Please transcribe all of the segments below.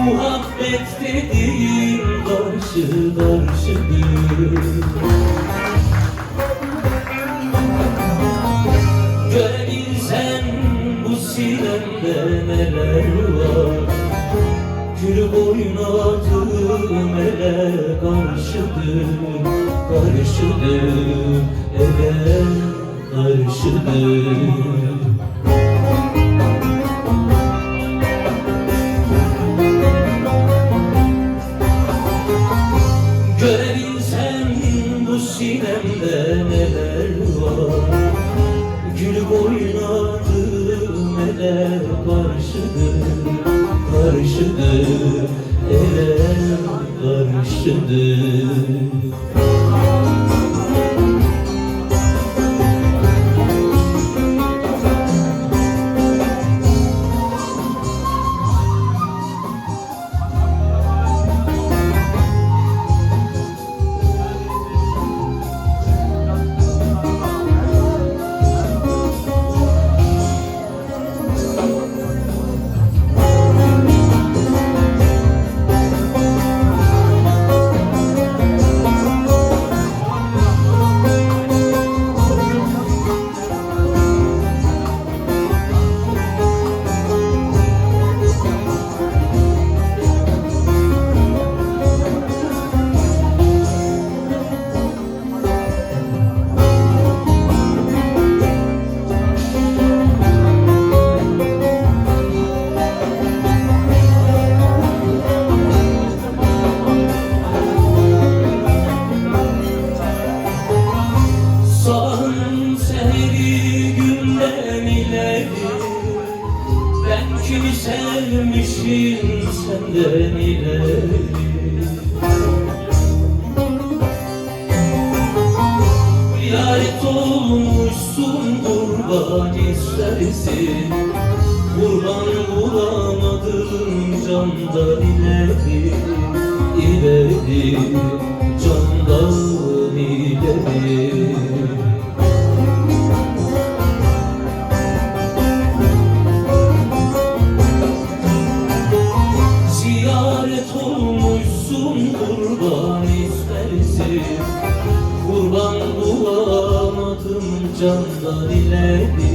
Muhabbet dediğin karşı karşıdır. Görebilsen bu sinemde neler var, gül boynadım ele karşıdır, karşıdır, ele karşıdır. Görebilsen bu sinemde neler var, gül boynadım ele karşıdır, karşıdır, ele karşıdır. Ben kimi sevmişim senden ileri, ziyaret olmuşsun kurban istersin, kurban bulamadım candan ileri, ileri, candan ileri. Kurban istersin, kurban bulamadım candan ileri,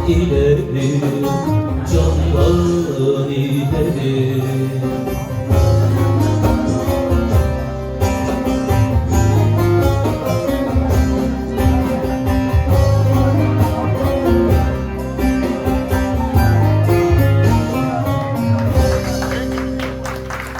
ileri, candan ileri.